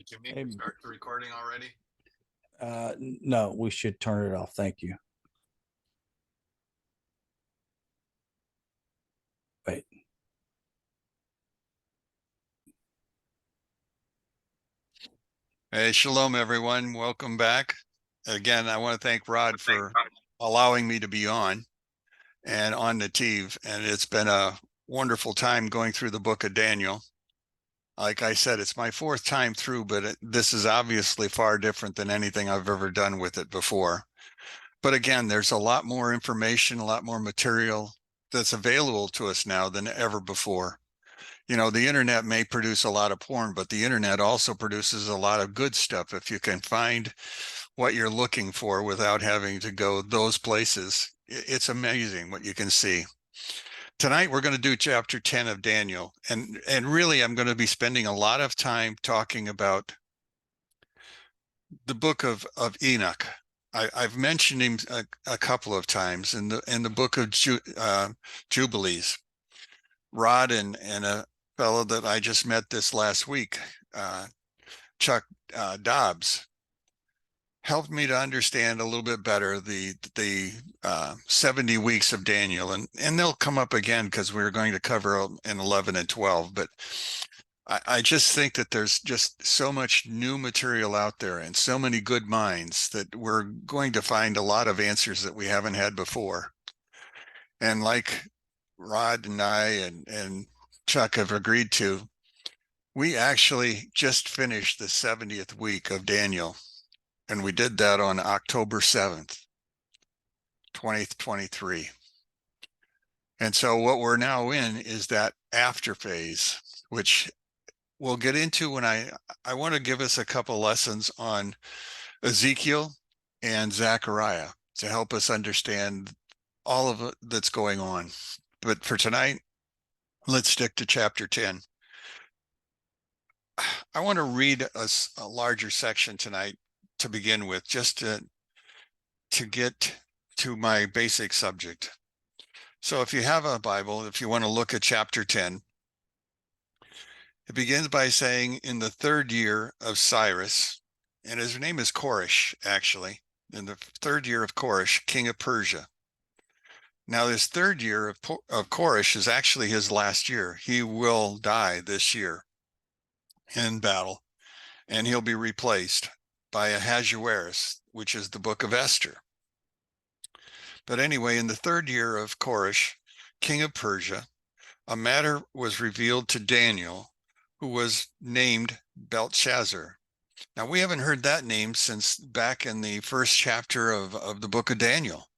Did you make me start the recording already? No, we should turn it off. Thank you. Wait. Hey, shalom, everyone. Welcome back. Again, I want to thank Rod for allowing me to be on and on Nativ. And it's been a wonderful time going through the book of Daniel. Like I said, it's my fourth time through, but this is obviously far different than anything I've ever done with it before. But again, there's a lot more information, a lot more material that's available to us now than ever before. You know, the internet may produce a lot of porn, but the internet also produces a lot of good stuff if you can find what you're looking for without having to go those places. It's amazing what you can see. Tonight we're going to do chapter 10 of Daniel, and really I'm going to be spending a lot of time talking about the book of Enoch. I've mentioned him a couple of times in the book of Jubilees. Rod and a fellow that I just met this last week, Chuck Dobbs, helped me to understand a little bit better the 70 weeks of Daniel, and they'll come up again because we're going to cover in 11 and 12. But I just think that there's just so much new material out there and so many good minds that we're going to find a lot of answers that we haven't had before. And like Rod and I and Chuck have agreed to, we actually just finished the 70th week of Daniel, and we did that on October 7th, 2023. And so what we're now in is that after phase, which we'll get into when I want to give us a couple lessons on Ezekiel and Zechariah to help us understand all of it that's going on. But for tonight, let's stick to chapter 10. I want to read a larger section tonight to begin with, just to get to my basic subject. So if you have a Bible, if you want to look at chapter 10, it begins by saying, in the third year of Cyrus, and his name is Koresh, actually, in the third year of Koresh, king of Persia. Now, this third year of Koresh is actually his last year. He will die this year in battle, and he'll be replaced by Ahasuerus, which is the book of Esther. But anyway, in the third year of Koresh, king of Persia, a matter was revealed to Daniel, who was named Belteshazzar. Now, we haven't heard that name since back in the first chapter of the book of Daniel,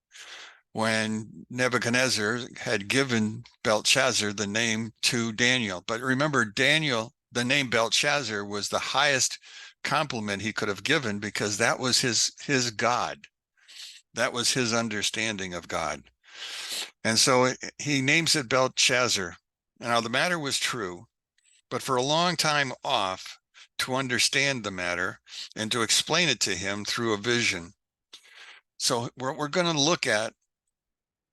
when Nebuchadnezzar had given Belteshazzar the name to Daniel. But remember, Daniel, the name Belteshazzar was the highest compliment he could have given, because that was his God. That was his understanding of God. And so he names it Belteshazzar. Now, the matter was true, but for a long time off to understand the matter and to explain it to him through a vision. So we're going to look at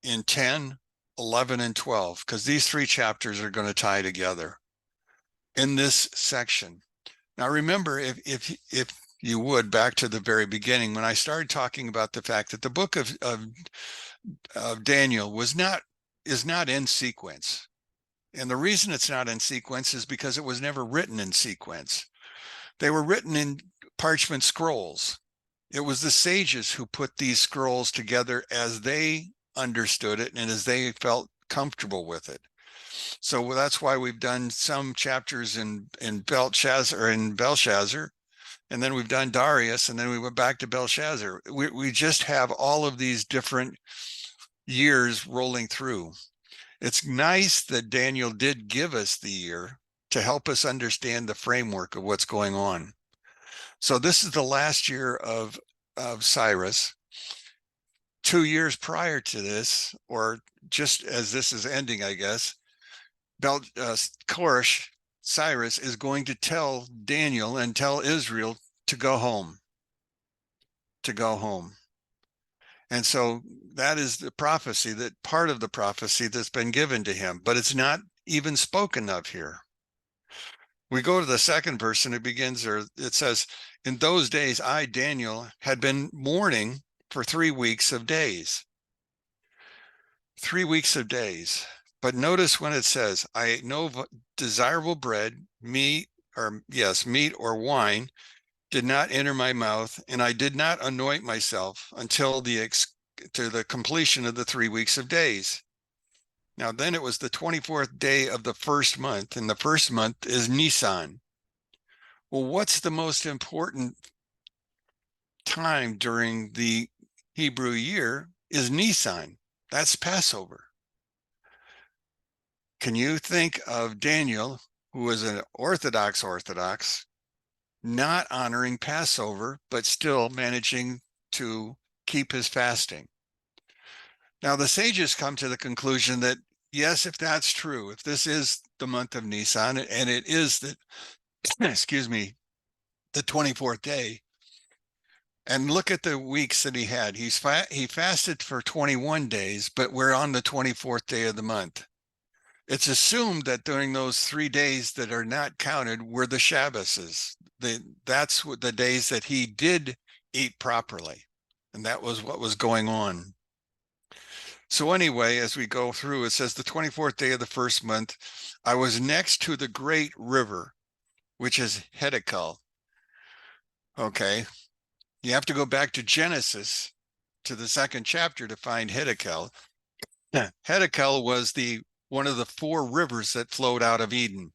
in 10, 11, and 12, because these three chapters are going to tie together in this section. Now, remember, if you would, back to the very beginning, when I started talking about the fact that the book of Daniel is not in sequence. And the reason it's not in sequence is because it was never written in sequence. They were written in parchment scrolls. It was the sages who put these scrolls together as they understood it and as they felt comfortable with it. So that's why we've done some chapters in Belshazzar, and then we've done Darius, and then we went back to Belshazzar. We just have all of these different years rolling through. It's nice that Daniel did give us the year to help us understand the framework of what's going on. So this is the last year of Cyrus. 2 years prior to this, or just as this is ending, I guess, Koresh, Cyrus, is going to tell Daniel and tell Israel to go home. To go home. And so that is the prophecy, that part of the prophecy that's been given to him, but it's not even spoken of here. We go to the second verse and it begins, or it says, in those days, I, Daniel, had been mourning for 3 weeks of days. 3 weeks of days. But notice when it says, I ate no desirable bread, meat or wine did not enter my mouth, and I did not anoint myself until to the completion of the 3 weeks of days. Now, then it was the 24th day of the first month, and the first month is Nisan. Well, what's the most important time during the Hebrew year is Nisan. That's Passover. Can you think of Daniel, who was an Orthodox, not honoring Passover, but still managing to keep his fasting? Now, the sages come to the conclusion that, yes, if that's true, if this is the month of Nisan, and it is the, excuse me, the 24th day, and look at the weeks that he had. He fasted for 21 days, but we're on the 24th day of the month. It's assumed that during those 3 days that are not counted were the Shabbases. That's what the days that he did eat properly. And that was what was going on. So anyway, as we go through, it says the 24th day of the first month, I was next to the great river, which is Hiddekel. Okay. You have to go back to Genesis, to the second chapter, to find Hiddekel. Hiddekel was one of the 4 rivers that flowed out of Eden.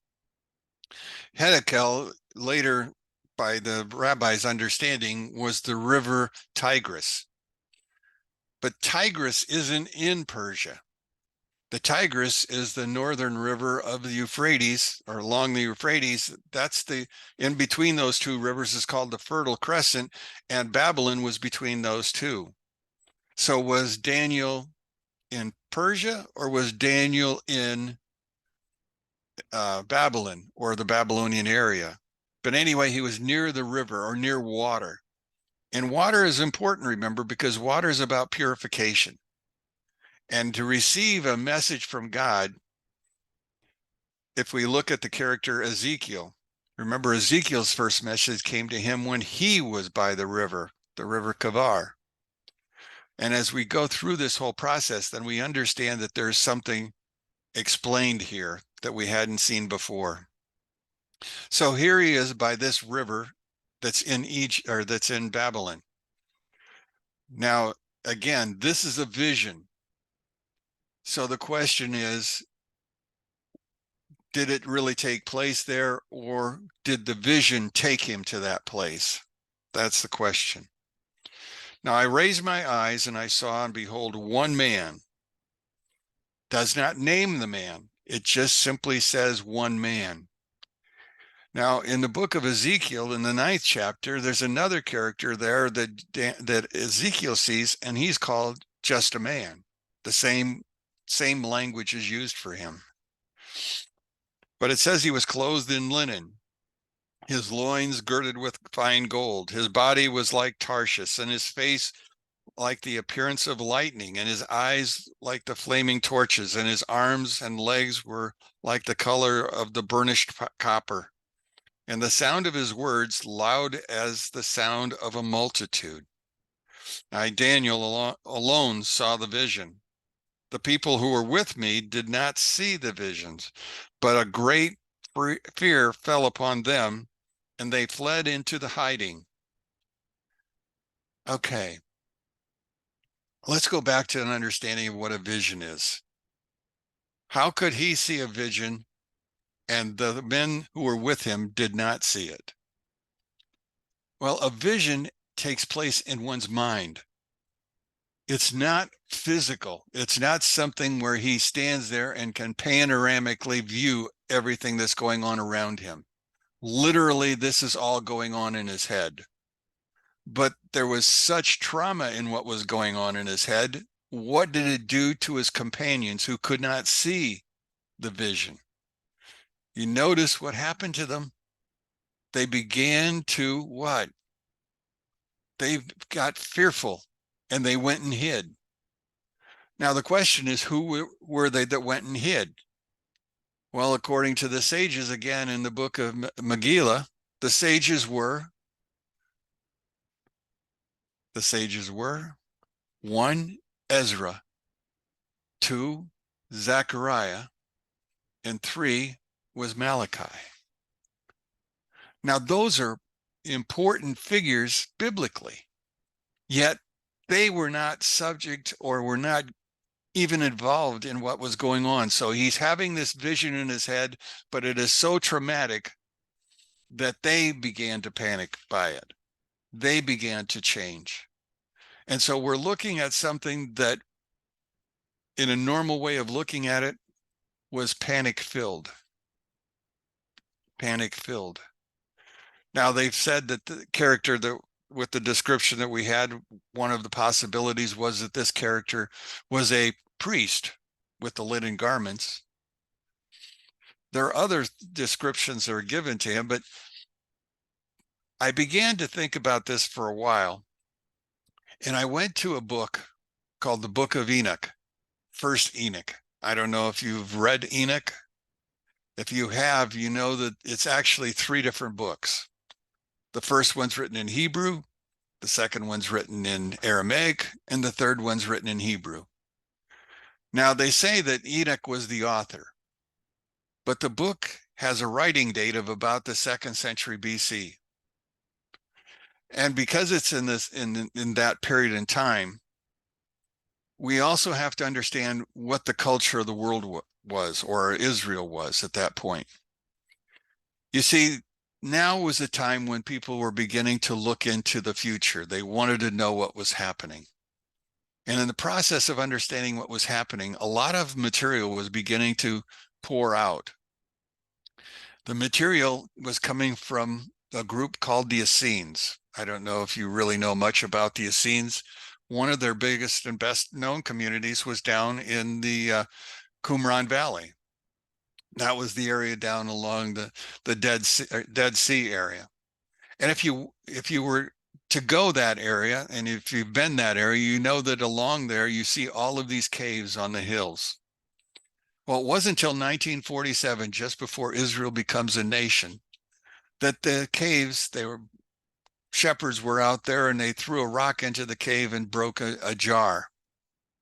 Hiddekel, later by the rabbi's understanding, was the river Tigris. But Tigris isn't in Persia. The Tigris is the northern river of the Euphrates, or along the Euphrates. In between those 2 rivers is called the Fertile Crescent, and Babylon was between those 2. So was Daniel in Persia, or was Daniel in Babylon or the Babylonian area? But anyway, he was near the river or near water. And water is important, remember, because water is about purification. And to receive a message from God, if we look at the character Ezekiel, remember Ezekiel's first message came to him when he was by the river Kavar. And as we go through this whole process, then we understand that there's something explained here that we hadn't seen before. So here he is by this river that's in Egypt, or that's in Babylon. Now, again, this is a vision. So the question is, did it really take place there, or did the vision take him to that place? That's the question. Now I raised my eyes and I saw, and behold, one man. Does not name the man. It just simply says one man. Now, in the book of Ezekiel, in the 9th chapter, there's another character there that Ezekiel sees, and he's called just a man. The same language is used for him. But it says he was clothed in linen, his loins girded with fine gold. His body was like Tarshish, and his face like the appearance of lightning, and his eyes like the flaming torches, and his arms and legs were like the color of the burnished copper. And the sound of his words loud as the sound of a multitude. I, Daniel, alone saw the vision. The people who were with me did not see the visions, but a great fear fell upon them, and they fled into the hiding. Okay. Let's go back to an understanding of what a vision is. How could he see a vision and the men who were with him did not see it? Well, a vision takes place in one's mind. It's not physical. It's not something where he stands there and can panoramically view everything that's going on around him. Literally, this is all going on in his head. But there was such trauma in what was going on in his head. What did it do to his companions who could not see the vision? You notice what happened to them? They began to what? They got fearful and they went and hid. Now the question is, who were they that went and hid? Well, according to the sages, again, in the book of Megillah, the sages were 1, Ezra, 2, Zechariah, and 3 was Malachi. Now, those are important figures biblically, yet they were not subject or were not even involved in what was going on. So he's having this vision in his head, but it is so traumatic that they began to panic by it. They began to change. And so we're looking at something that, in a normal way of looking at it, was panic-filled. Panic-filled. Now, they've said that the character that, with the description that we had, one of the possibilities was that this character was a priest with the linen garments. There are other descriptions that are given to him, but I began to think about this for a while, and I went to a book called the Book of Enoch, First Enoch. I don't know if you've read Enoch. If you have, you know that it's actually 3 different books. The first one's written in Hebrew, the second one's written in Aramaic, and the third one's written in Hebrew. Now, they say that Enoch was the author, but the book has a writing date of about the 2nd century BC. And because it's in that period in time, we also have to understand what the culture of the world was, or Israel was at that point. You see, now was a time when people were beginning to look into the future. They wanted to know what was happening. And in the process of understanding what was happening, a lot of material was beginning to pour out. The material was coming from a group called the Essenes. I don't know if you really know much about the Essenes. One of their biggest and best known communities was down in the Qumran Valley. That was the area down along the Dead Sea area. And if you were to go that area, and if you've been that area, you know that along there you see all of these caves on the hills. Well, it wasn't until 1947, just before Israel becomes a nation, that the caves, shepherds were out there and they threw a rock into the cave and broke a jar.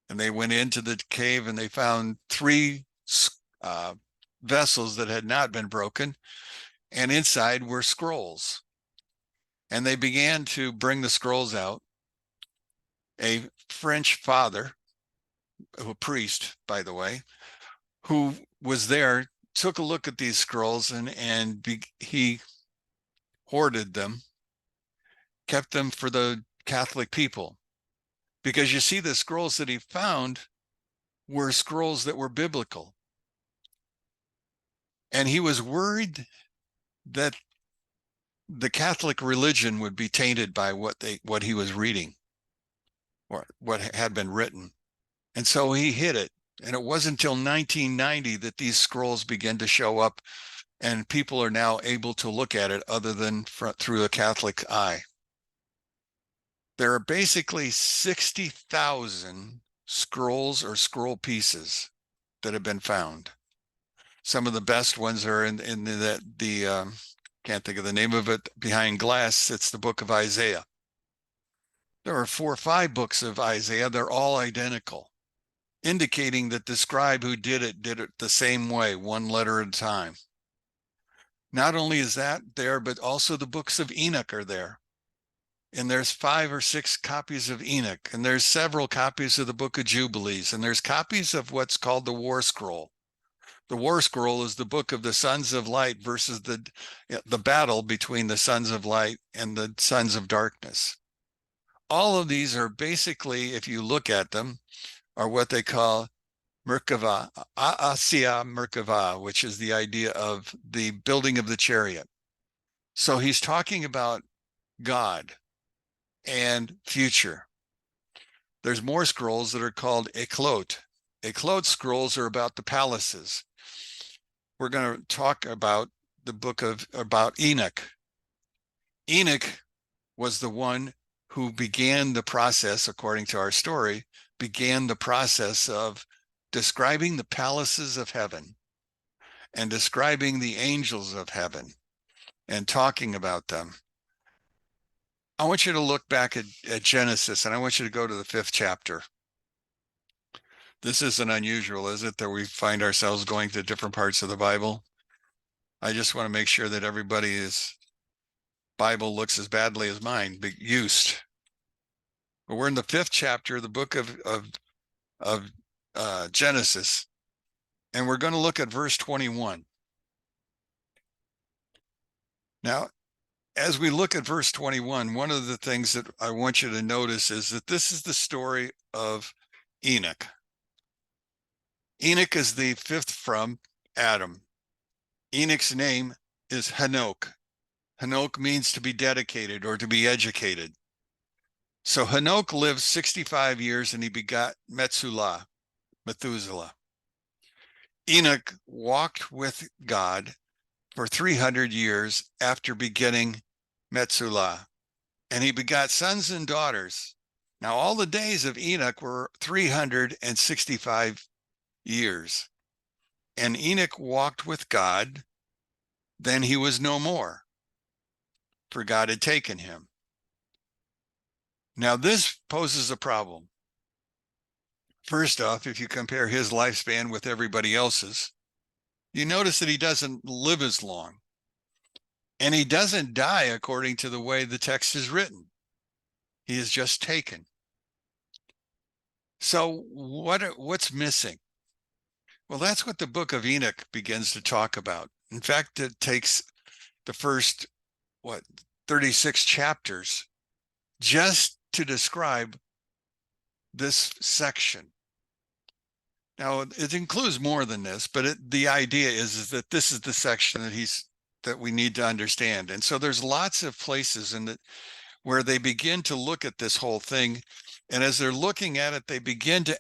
And they went into the cave and they found 3 vessels that had not been broken, and inside were scrolls. And they began to bring the scrolls out. A French father, a priest, by the way, who was there, took a look at these scrolls and he hoarded them, kept them for the Catholic people. Because you see, the scrolls that he found were scrolls that were biblical. And he was worried that the Catholic religion would be tainted by what he was reading, or what had been written. And so he hid it. And it wasn't until 1990 that these scrolls began to show up, and people are now able to look at it other than through a Catholic eye. There are basically 60,000 scrolls or scroll pieces that have been found. Some of the best ones are in the can't think of the name of it, behind glass. It's the book of Isaiah. There are 4 or 5 books of Isaiah. They're all identical, indicating that the scribe who did it the same way, 1 letter at a time. Not only is that there, but also the books of Enoch are there. And there's 5 or 6 copies of Enoch, and there's several copies of the book of Jubilees, and there's copies of what's called the War Scroll. The War Scroll is the book of the Sons of Light versus the battle between the Sons of Light and the Sons of Darkness. All of these are basically, if you look at them, are what they call Merkava, Asiya Merkava, which is the idea of the building of the chariot. So he's talking about God and future. There's more scrolls that are called Eklot. Eklot scrolls are about the palaces. We're going to talk about the book about Enoch. Enoch was the one who began the process, according to our story, began the process of describing the palaces of heaven. and describing the angels of heaven and talking about them. I want you to look back at Genesis, and I want you to go to the 5th chapter. This isn't unusual, is it, that we find ourselves going to different parts of the Bible? I just want to make sure that everybody's Bible looks as badly as mine, but used. But we're in the 5th chapter of the book of Genesis, and we're going to look at verse 21. Now, as we look at verse 21, one of the things that I want you to notice is that this is the story of Enoch. Enoch is the 5th from Adam. Enoch's name is Hanoch. Hanoch means to be dedicated or to be educated. So Hanoch lived 65 years and he begot Methuselah. Enoch walked with God for 300 years after begetting Methuselah, and he begot sons and daughters. Now, all the days of Enoch were 365 years, and Enoch walked with God. Then he was no more, for God had taken him. Now, this poses a problem. First off, if you compare his lifespan with everybody else's, you notice that he doesn't live as long. And he doesn't die according to the way the text is written. He is just taken. So what's missing? Well, that's what the book of Enoch begins to talk about. In fact, it takes the first, 36 chapters just to describe this section. Now, it includes more than this, but the idea is that this is the section that we need to understand. And so there's lots of places where they begin to look at this whole thing. And as they're looking at it, they begin to,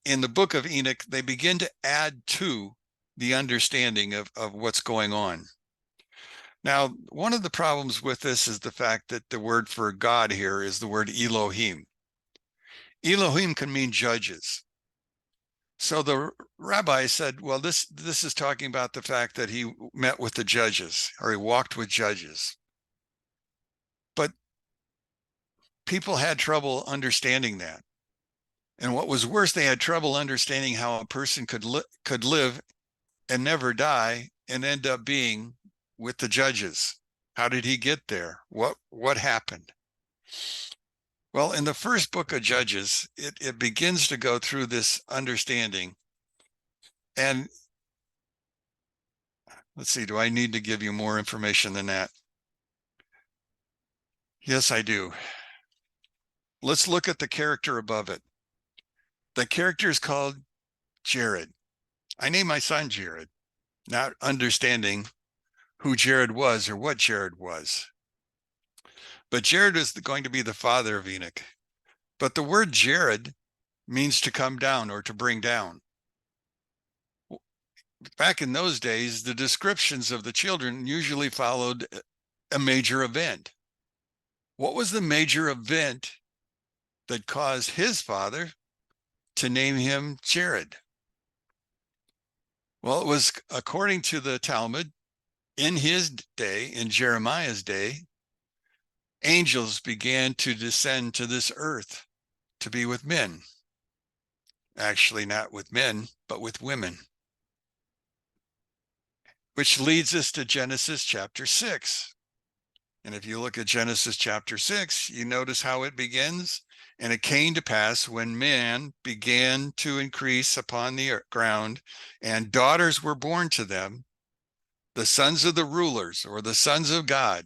in the book of Enoch, they begin to add to the understanding of what's going on. Now, one of the problems with this is the fact that the word for God here is the word Elohim. Elohim can mean judges. So the rabbi said, well, this is talking about the fact that he met with the judges, or he walked with judges. But people had trouble understanding that. And what was worse, they had trouble understanding how a person could live and never die and end up being with the judges. How did he get there? What happened? Well, in the first book of Judges, it begins to go through this understanding. And let's see, do I need to give you more information than that? Yes, I do. Let's look at the character above it. The character is called Jared. I named my son Jared, not understanding who Jared was or what Jared was. But Jared is going to be the father of Enoch. But the word Jared means to come down or to bring down. Back in those days, the descriptions of the children usually followed a major event. What was the major event that caused his father to name him Jared? Well, it was, according to the Talmud, in his day, in Jeremiah's day, angels began to descend to this earth to be with men. Actually, not with men, but with women. Which leads us to Genesis chapter 6. And if you look at Genesis chapter 6, you notice how it begins. And it came to pass when man began to increase upon the ground, and daughters were born to them, the sons of the rulers, or the sons of God,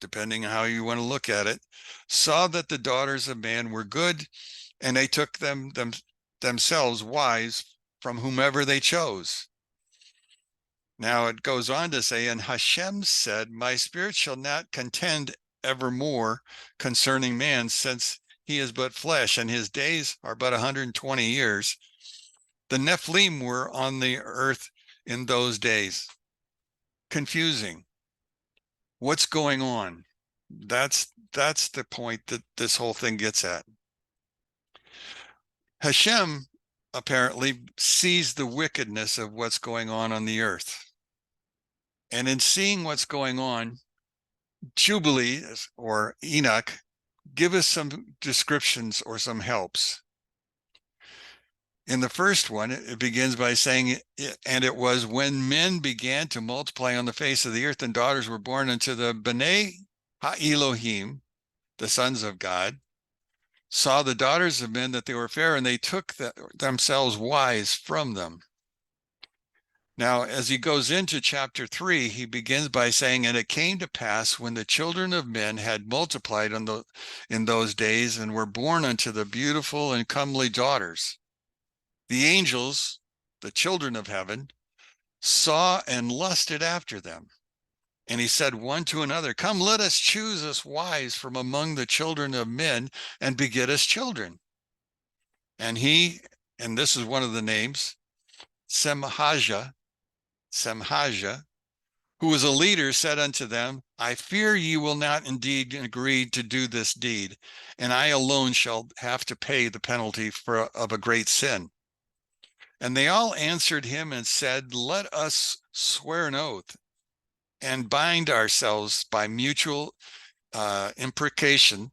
depending on how you want to look at it, saw that the daughters of man were good, and they took themselves wives from whomever they chose. Now it goes on to say, and Hashem said, my spirit shall not contend evermore concerning man, since he is but flesh, and his days are but 120 years. The Nephilim were on the earth in those days. Confusing. What's going on? That's the point that this whole thing gets at. Hashem apparently sees the wickedness of what's going on the earth. And in seeing what's going on, Jubilee or Enoch give us some descriptions or some helps. In the first one, it begins by saying, and it was when men began to multiply on the face of the earth and daughters were born unto the B'nai Ha-Elohim, the sons of God, saw the daughters of men that they were fair, and they took themselves wives from them. Now, as he goes into chapter 3, he begins by saying, and it came to pass when the children of men had multiplied in those days and were born unto the beautiful and comely daughters, the angels, the children of heaven, saw and lusted after them. And he said one to another, come, let us choose us wives from among the children of men and beget us children. And this is one of the names, Semhajah, who was a leader, said unto them, I fear ye will not indeed agree to do this deed, and I alone shall have to pay the penalty of a great sin. And they all answered him and said, let us swear an oath and bind ourselves by mutual imprecation,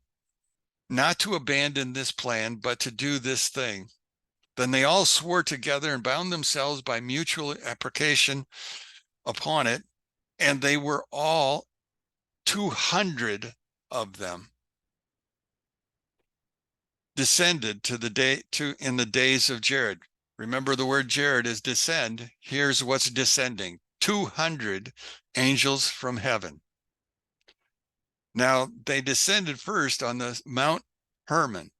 not to abandon this plan, but to do this thing. Then they all swore together and bound themselves by mutual imprecation upon it, and they were all 200 of them descended in the days of Jared. Remember, the word Jared is descend. Here's what's descending: 200 angels from heaven. Now, they descended first on the Mount Hermon,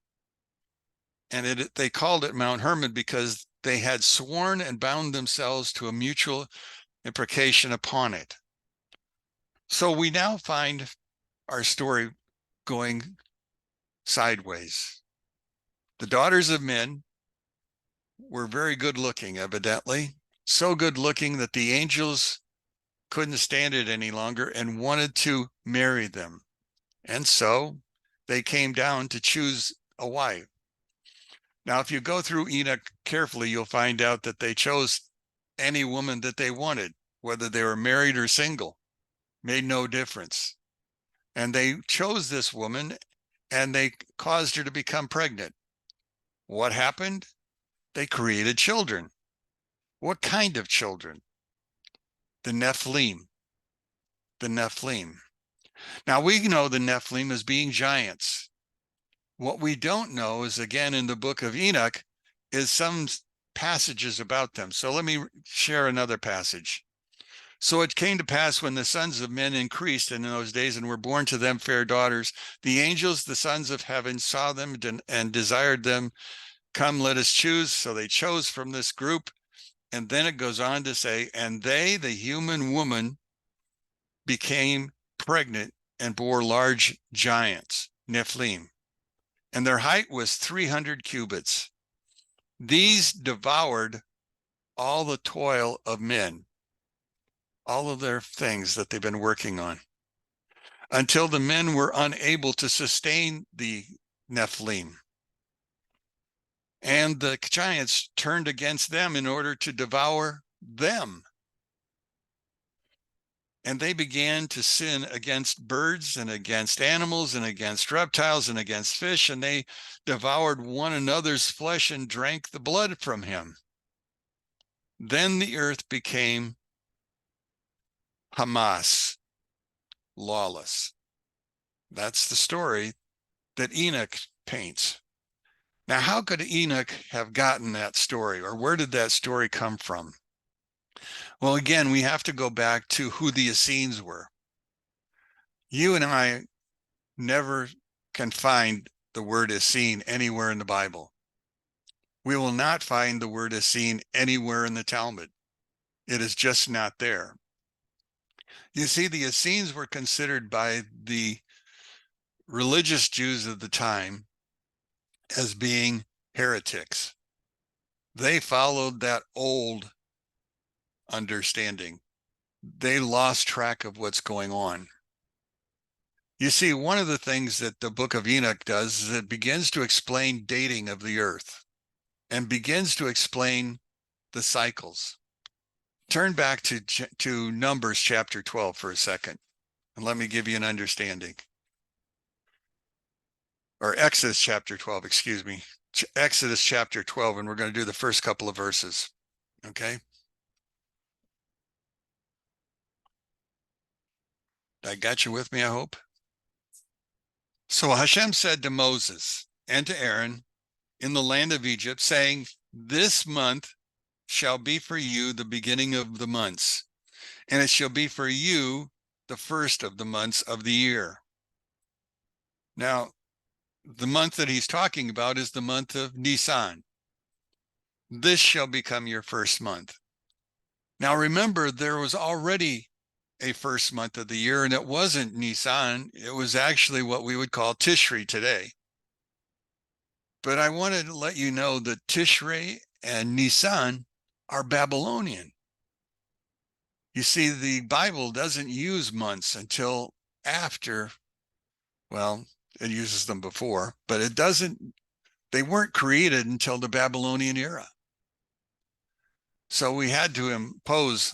and they called it Mount Hermon because they had sworn and bound themselves to a mutual imprecation upon it. So we now find our story going sideways. The daughters of men were very good looking, evidently, so good looking that the angels couldn't stand it any longer and wanted to marry them. And so they came down to choose a wife. Now, if you go through Enoch carefully, you'll find out that they chose any woman that they wanted, whether they were married or single, made no difference. And they chose this woman and they caused her to become pregnant. What happened? They created children. What kind of children? The Nephilim. The Nephilim. Now, we know the Nephilim as being giants. What we don't know is, again, in the book of Enoch, is some passages about them. So let me share another passage. So it came to pass when the sons of men increased in those days and were born to them fair daughters, the angels, the sons of heaven, saw them and desired them, come, let us choose. So they chose from this group. And then it goes on to say, and they, the human woman, became pregnant and bore large giants, Nephilim. And their height was 300 cubits. These devoured all the toil of men, all of their things that they've been working on, until the men were unable to sustain the Nephilim. And the giants turned against them in order to devour them. And they began to sin against birds and against animals and against reptiles and against fish, and they devoured one another's flesh and drank the blood from him. Then the earth became Hamas, lawless. That's the story that Enoch paints. Now, how could Enoch have gotten that story, or where did that story come from? Well, again, we have to go back to who the Essenes were. You and I never can find the word Essene anywhere in the Bible. We will not find the word Essene anywhere in the Talmud. It is just not there. You see, the Essenes were considered by the religious Jews of the time as being heretics. They followed that old understanding. They lost track of what's going on. You see, one of the things that the book of Enoch does is it begins to explain dating of the earth. and begins to explain the cycles. Turn back to Numbers chapter 12 for a second, and let me give you an understanding. Or Exodus chapter 12, excuse me. Exodus chapter 12, and we're going to do the first couple of verses. Okay. I got you with me, I hope. So Hashem said to Moses and to Aaron in the land of Egypt, saying, this month shall be for you the beginning of the months, and it shall be for you the first of the months of the year. Now, the month that he's talking about is the month of Nisan. This shall become your first month. Now, remember, there was already a first month of the year, and it wasn't Nisan. It was actually what we would call Tishri today. But I wanted to let you know that Tishrei and Nisan are Babylonian. You see, the Bible doesn't use months until after, well, it uses them before, but it doesn't, they weren't created until the Babylonian era. So we had to impose,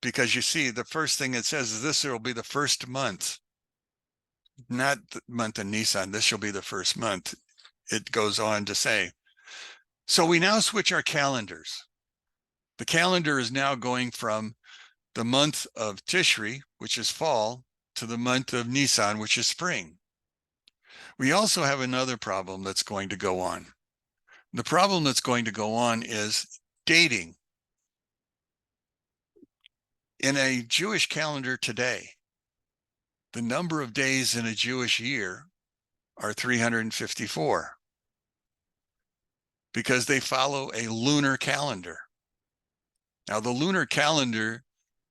because you see, the first thing it says is this will be the first month, not the month of Nisan. This shall be the first month. It goes on to say. So we now switch our calendars. The calendar is now going from the month of Tishri, which is fall, to the month of Nisan, which is spring. We also have another problem that's going to go on. The problem that's going to go on is dating. In a Jewish calendar today, the number of days in a Jewish year are 354 because they follow a lunar calendar. Now, the lunar calendar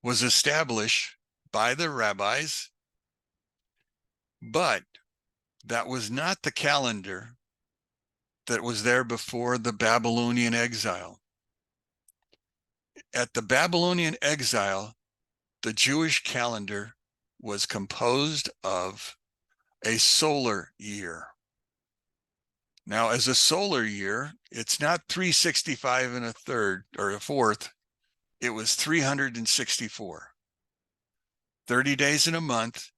was established by the rabbis, but that was not the calendar that was there before the Babylonian exile. At the Babylonian exile, the Jewish calendar was composed of a solar year. Now, as a solar year, it's not 365 and a third or a fourth. It was 364. 30 days in a month,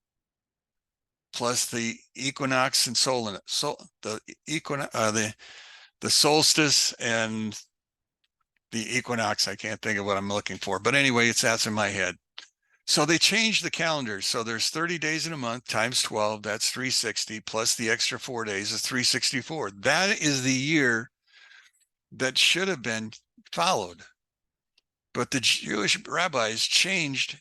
plus the equinox and the solstice and the equinox. I can't think of what I'm looking for, but anyway, that's in my head. So they changed the calendar. So there's 30 days in a month times 12, that's 360, plus the extra 4 days is 364. That is the year that should have been followed. But the Jewish rabbis changed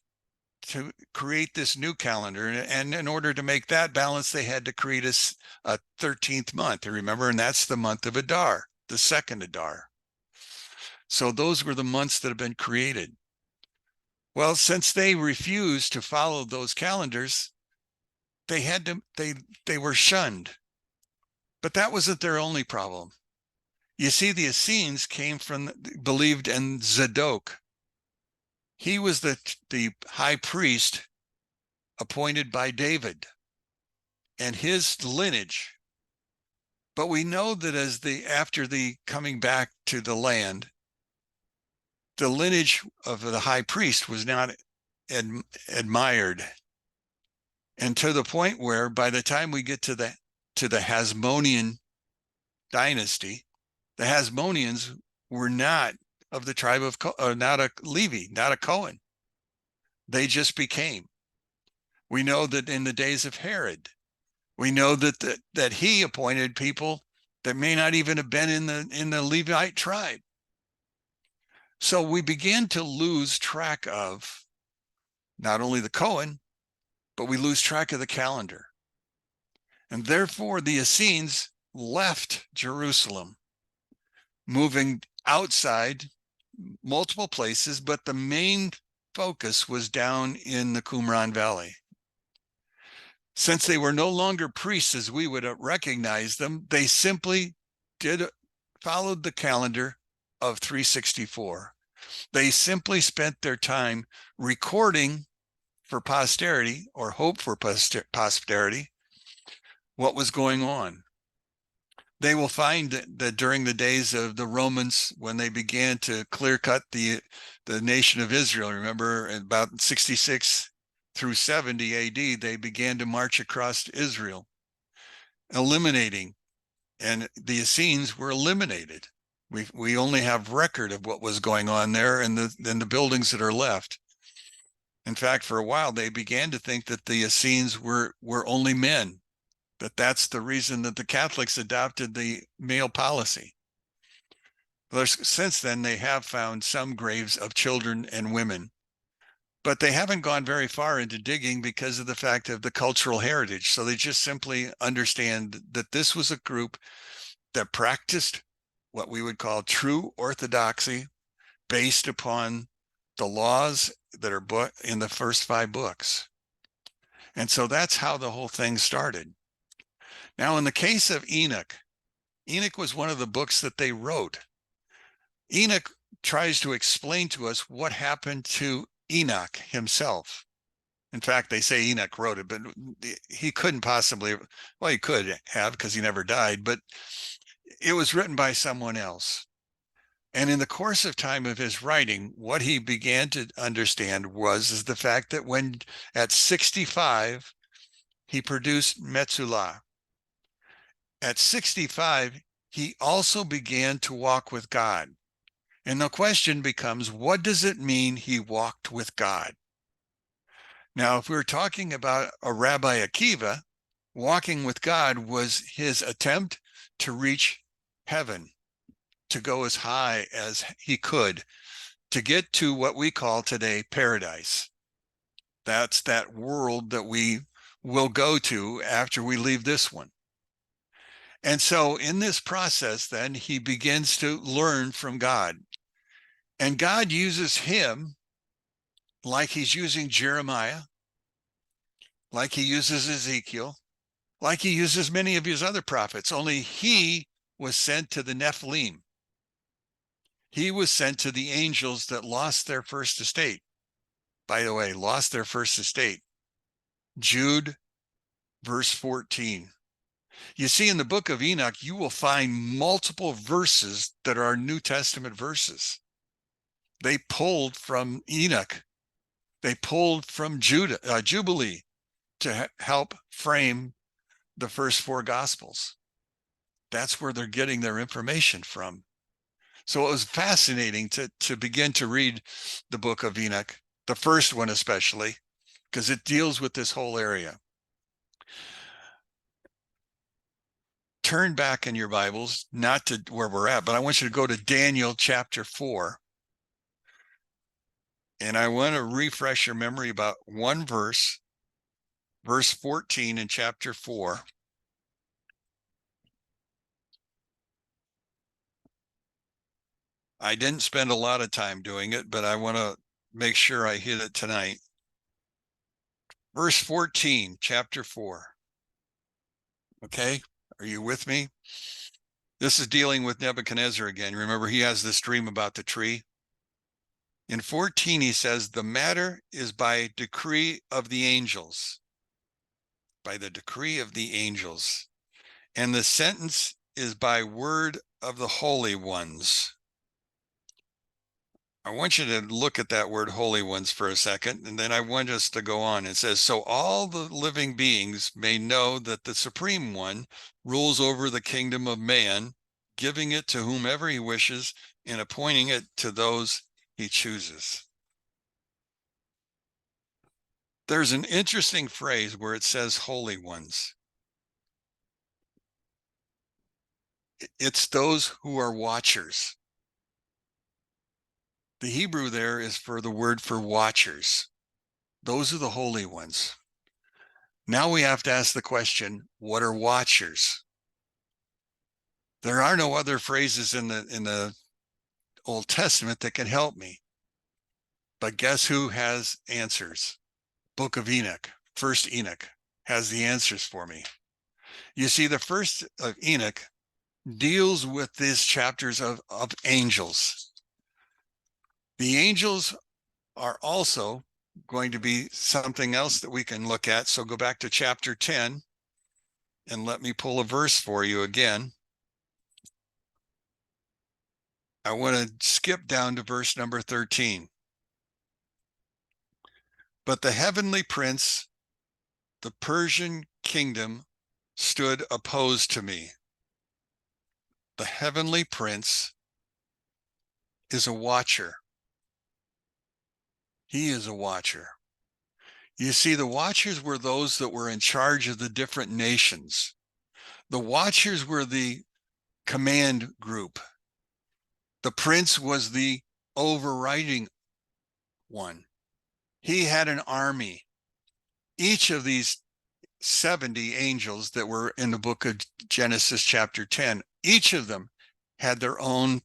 to create this new calendar. And in order to make that balance, they had to create a 13th month, remember? And that's the month of Adar, the second Adar. So those were the months that have been created. Well, since they refused to follow those calendars, they were shunned. But that wasn't their only problem. You see, the Essenes believed in Zadok. He was the high priest appointed by David and his lineage. But we know that after the coming back to the land, the lineage of the high priest was not admired. And to the point where by the time we get to the Hasmonean dynasty, the Hasmoneans were not of the tribe of, not a Levi, not a Cohen. They just became. We know that in the days of Herod, we know that he appointed people that may not even have been in the Levite tribe. So we began to lose track of not only the Cohen, but we lose track of the calendar. And therefore the Essenes left Jerusalem, moving outside multiple places, but the main focus was down in the Qumran Valley. Since they were no longer priests as we would recognize them, they simply followed the calendar of 364. They simply spent their time recording for posterity, or hope for posterity, what was going on. they will find that during the days of the Romans, when they began to clear cut the nation of Israel, remember about 66 through 70 AD, they began to march across Israel, eliminating, and the Essenes were eliminated. We only have record of what was going on there and the buildings that are left. In fact, for a while, they began to think that the Essenes were only men, that's the reason that the Catholics adopted the male policy. Since then, they have found some graves of children and women, but they haven't gone very far into digging because of the fact of the cultural heritage. So they just simply understand that this was a group that practiced what we would call true orthodoxy based upon the laws that are in the first 5 books. And so that's how the whole thing started. Now, in the case of Enoch, Enoch was one of the books that they wrote. Enoch tries to explain to us what happened to Enoch himself. In fact, they say Enoch wrote it, but he couldn't possibly, well, he could have because he never died, but it was written by someone else. And in the course of time of his writing, what he began to understand is the fact that when at 65, he produced Metzulah. At 65, he also began to walk with God. And the question becomes, what does it mean he walked with God? Now, if we're talking about a Rabbi Akiva, walking with God was his attempt to reach heaven, to go as high as he could, to get to what we call today paradise. That's that world that we will go to after we leave this one. And so in this process, then he begins to learn from God. And God uses him like he's using Jeremiah, like he uses Ezekiel, like he uses many of his other prophets, only he was sent to the Nephilim. He was sent to the angels that lost their first estate. By the way, lost their first estate. Jude, verse 14. You see, in the book of Enoch, you will find multiple verses that are New Testament verses. They pulled from Enoch. They pulled from Jubilee to help frame the first 4 Gospels. That's where they're getting their information from. So it was fascinating to begin to read the book of Enoch, the first one especially, because it deals with this whole area. Turn back in your Bibles, not to where we're at, but I want you to go to Daniel chapter 4. And I want to refresh your memory about one verse, verse 14 in chapter 4. I didn't spend a lot of time doing it, but I want to make sure I hit it tonight. Verse 14, chapter 4. Okay, are you with me? This is dealing with Nebuchadnezzar again. Remember, he has this dream about the tree. In 14, he says, the matter is by decree of the angels. By the decree of the angels. And the sentence is by word of the holy ones. I want you to look at that word holy ones for a second, and then I want us to go on. It says, so all the living beings may know that the Supreme One rules over the kingdom of man, giving it to whomever he wishes and appointing it to those he chooses. There's an interesting phrase where it says holy ones. It's those who are watchers. The Hebrew there is for the word for watchers. Those are the holy ones. Now we have to ask the question, what are watchers? There are no other phrases in the Old Testament that can help me. But guess who has answers? Book of Enoch, first Enoch, has the answers for me. You see, the first of Enoch deals with these chapters of angels. The angels are also going to be something else that we can look at. So go back to chapter 10 and let me pull a verse for you again. I want to skip down to verse number 13. But the heavenly prince, the Persian kingdom, stood opposed to me. The heavenly prince is a watcher. He is a watcher. You see, the watchers were those that were in charge of the different nations. The watchers were the command group. The prince was the overriding one. He had an army. Each of these 70 angels that were in the book of Genesis chapter 10, each of them had their own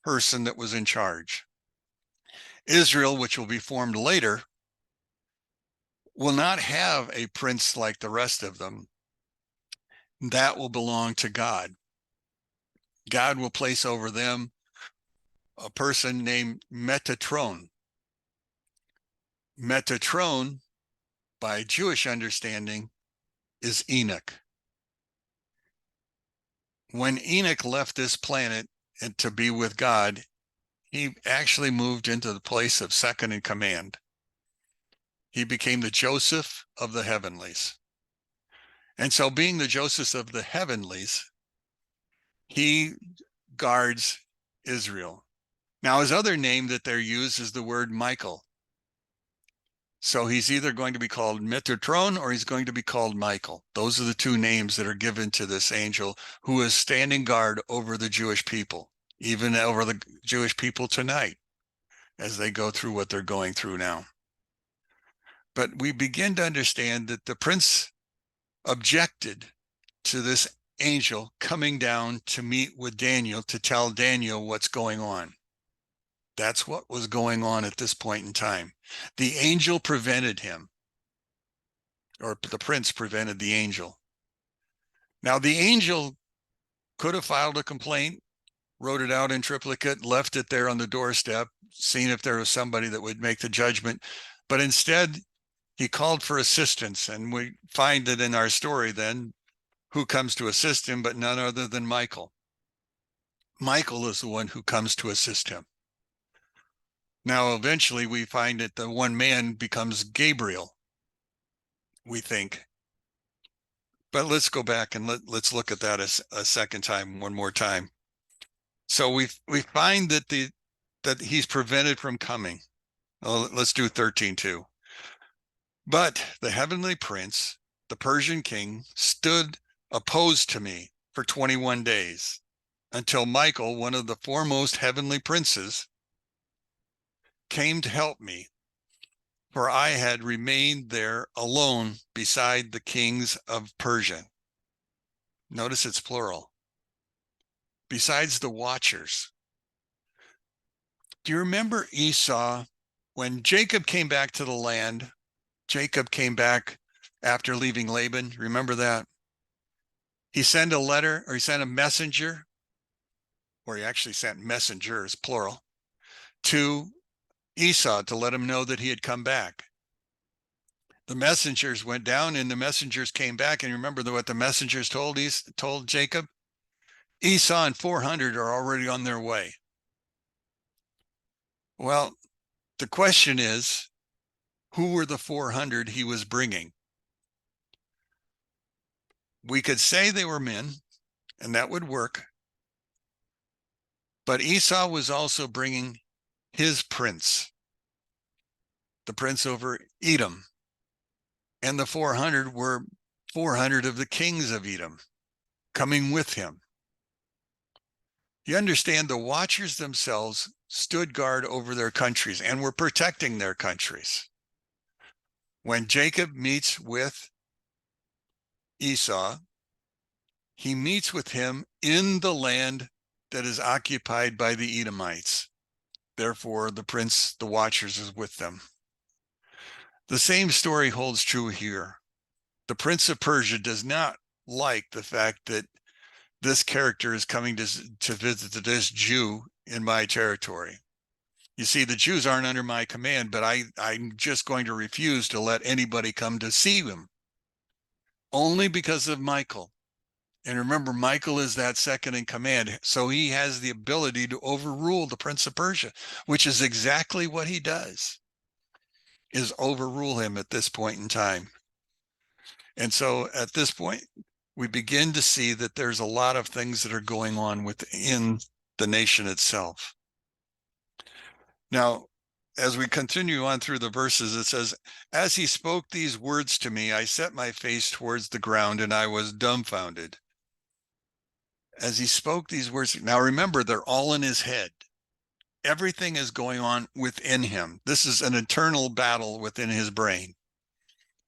person that was in charge. Israel, which will be formed later, will not have a prince like the rest of them. That will belong to God. God will place over them a person named Metatron. Metatron, by Jewish understanding, is Enoch. When Enoch left this planet and to be with God, he actually moved into the place of second in command. He became the Joseph of the heavenlies. And so, being the Joseph of the heavenlies, he guards Israel. Now, his other name that they're used is the word Michael. So he's either going to be called Metatron or he's going to be called Michael. Those are the two names that are given to this angel who is standing guard over the Jewish people, even over the Jewish people tonight as they go through what they're going through now. But we begin to understand that the prince objected to this angel coming down to meet with Daniel to tell Daniel what's going on. That's what was going on at this point in time. The angel prevented him, or the prince prevented the angel. Now, the angel could have filed a complaint, wrote it out in triplicate, left it there on the doorstep, seen if there was somebody that would make the judgment. But instead, he called for assistance. And we find that in our story then, who comes to assist him, but none other than Michael. Michael is the one who comes to assist him. Now, eventually we find that the one man becomes Gabriel, we think. But let's go back and let's look at that a second time, one more time. So we find that he's prevented from coming. Well, let's do 13 too. But the heavenly prince, the Persian king, stood opposed to me for 21 days until Michael, one of the foremost heavenly princes, came to help me, for I had remained there alone beside the kings of Persia. Notice it's plural. Besides the watchers. Do you remember Esau? When Jacob came back to the land, Jacob came back after leaving Laban. Remember that? He sent a letter, or he sent a messenger, or he actually sent messengers, plural, to Esau to let him know that he had come back. The messengers went down and the messengers came back. And remember what the messengers told Jacob? Esau and 400 are already on their way. Well, the question is, who were the 400 he was bringing? We could say they were men, and that would work. But Esau was also bringing his prince, the prince over Edom. And the 400 were 400 of the kings of Edom coming with him. You understand, the watchers themselves stood guard over their countries and were protecting their countries. When Jacob meets with Esau, he meets with him in the land that is occupied by the Edomites. Therefore, the prince, the watchers, is with them. The same story holds true here. The prince of Persia does not like the fact that this character is coming to visit this Jew in my territory. You see, the Jews aren't under my command, but I'm just going to refuse to let anybody come to see him. Only because of Michael. And remember, Michael is that second in command. So he has the ability to overrule the Prince of Persia, which is exactly what he does, is overrule him at this point in time. And so at this point, we begin to see that there's a lot of things that are going on within the nation itself. Now, as we continue on through the verses, it says, as he spoke these words to me, I set my face towards the ground and I was dumbfounded. As he spoke these words, now remember, they're all in his head. Everything is going on within him. This is an internal battle within his brain.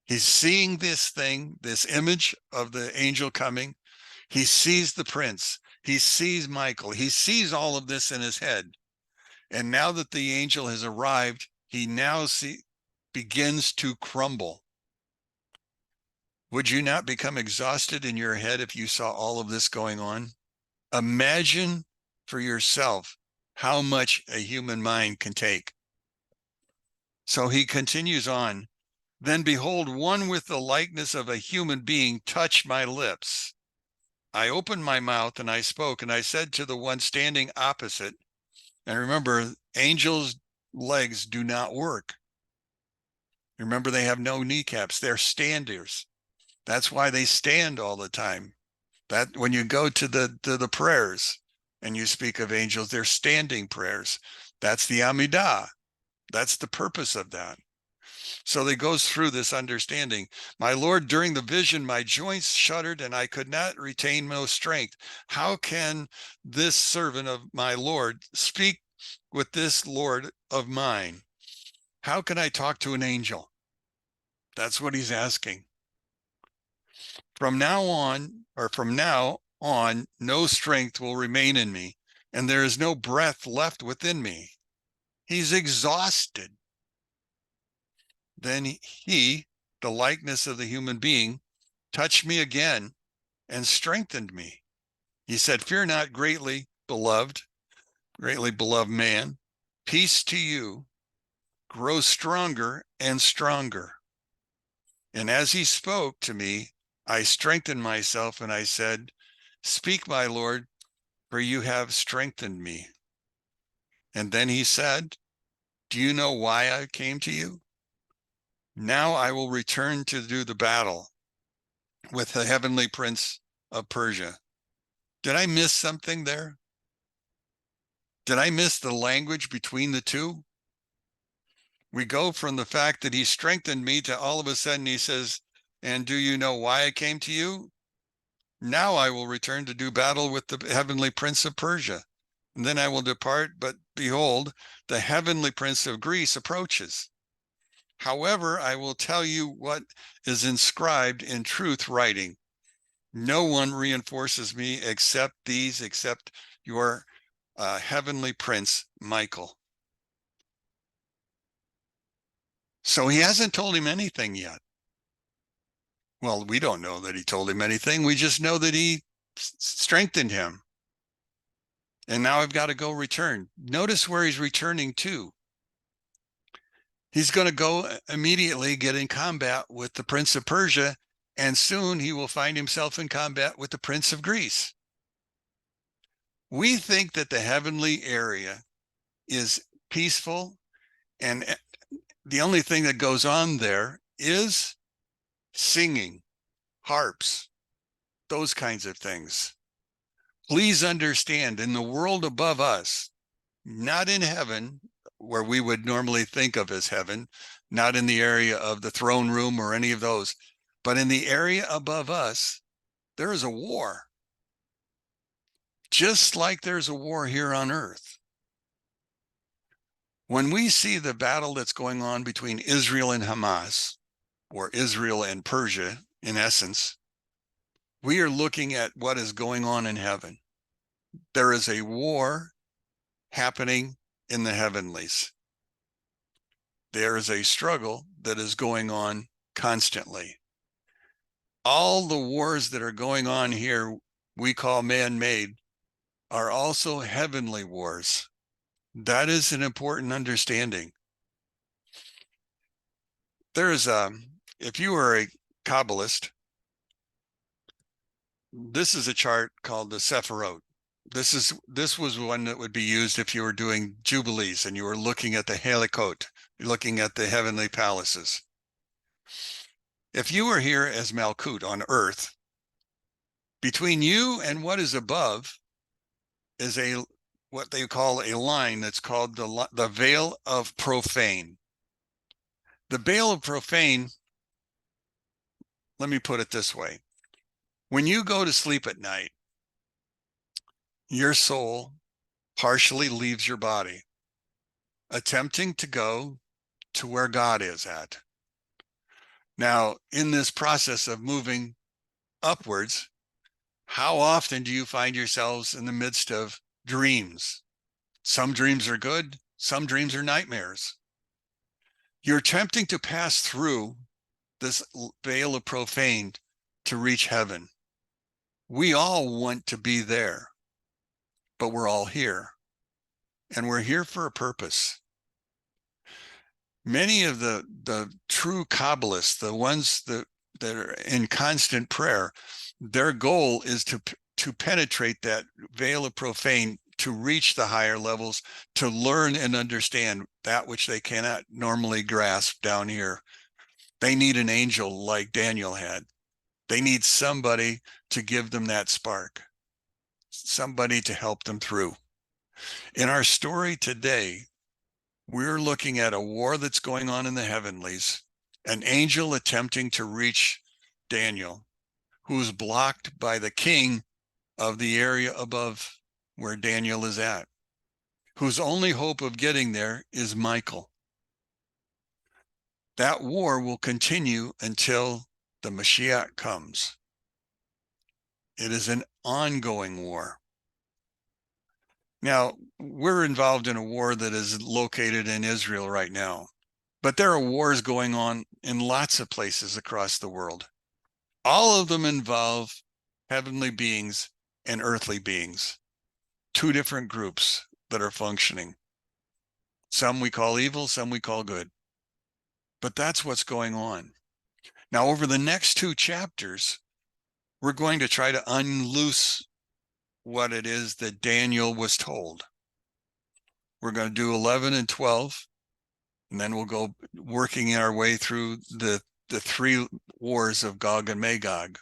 He's seeing this thing, this image of the angel coming. He sees the prince. He sees Michael. He sees all of this in his head. And now that the angel has arrived, he now begins to crumble. Would you not become exhausted in your head if you saw all of this going on? Imagine for yourself how much a human mind can take. So he continues on. Then behold, one with the likeness of a human being touched my lips. I opened my mouth and I spoke, and I said to the one standing opposite, and remember, angels' legs do not work. Remember, they have no kneecaps. They're standers. That's why they stand all the time. That when you go to the prayers and you speak of angels, they're standing prayers. That's the Amidah. That's the purpose of that. So he goes through this understanding. My Lord, during the vision, my joints shuddered and I could not retain no strength. How can this servant of my Lord speak with this Lord of mine? How can I talk to an angel? That's what he's asking. From now on, no strength will remain in me, and there is no breath left within me. He's exhausted. Then he, the likeness of the human being, touched me again and strengthened me. He said, fear not, greatly beloved man. Peace to you. Grow stronger and stronger. And as he spoke to me, I strengthened myself and I said, speak, my Lord, for you have strengthened me. And then he said, do you know why I came to you? Now I will return to do the battle with the heavenly prince of Persia. Did I miss something there? Did I miss the language between the two? We go from the fact that he strengthened me to all of a sudden he says, and do you know why I came to you? Now I will return to do battle with the heavenly prince of Persia. And then I will depart, but behold, the heavenly prince of Greece approaches. However, I will tell you what is inscribed in truth writing. No one reinforces me except your heavenly prince, Michael. So he hasn't told him anything yet. Well, we don't know that he told him anything. We just know that he strengthened him. And now I've got to go return. Notice where he's returning to. He's going to go immediately get in combat with the Prince of Persia, and soon he will find himself in combat with the Prince of Greece. We think that the heavenly area is peaceful, and the only thing that goes on there is singing, harps, those kinds of things. Please understand, in the world above us, not in heaven, where we would normally think of as heaven, not in the area of the throne room or any of those, but in the area above us, there is a war. Just like there's a war here on earth. When we see the battle that's going on between Israel and Hamas, or Israel and Persia, in essence, we are looking at what is going on in heaven. There is a war happening in the heavenlies. There is a struggle that is going on constantly. All the wars that are going on here, we call man-made, are also heavenly wars. That is an important understanding. There is if you are a Kabbalist, This is a chart called the Sephirot. This was one that would be used if you were doing jubilees and you were looking at the Helikot, looking at the heavenly palaces. If you were here as Malkut on earth, between you and what is above is what they call a line that's called the veil of profane. The veil of profane, let me put it this way. When you go to sleep at night, your soul partially leaves your body, attempting to go to where God is at. Now, in this process of moving upwards, how often do you find yourselves in the midst of dreams? Some dreams are good, some dreams are nightmares. You're attempting to pass through this veil of profane to reach heaven. We all want to be there, but we're all here, and we're here for a purpose. Many of the true Kabbalists, the ones that are in constant prayer, their goal is to penetrate that veil of profane, to reach the higher levels, to learn and understand that which they cannot normally grasp down here. They need an angel like Daniel had. They need somebody to give them that spark, somebody to help them through. In our story today, we're looking at a war that's going on in the heavenlies, an angel attempting to reach Daniel, who's blocked by the king of the area above where Daniel is at, whose only hope of getting there is Michael. That war will continue until the Mashiach comes. It is an ongoing war. Now, we're involved in a war that is located in Israel right now, but there are wars going on in lots of places across the world. All of them involve heavenly beings and earthly beings, two different groups that are functioning. Some we call evil, some we call good. But that's what's going on. Now, over the next 2 chapters, we're going to try to unloose what it is that Daniel was told. We're going to do 11 and 12, and then we'll go working our way through the 3 wars of Gog and Magog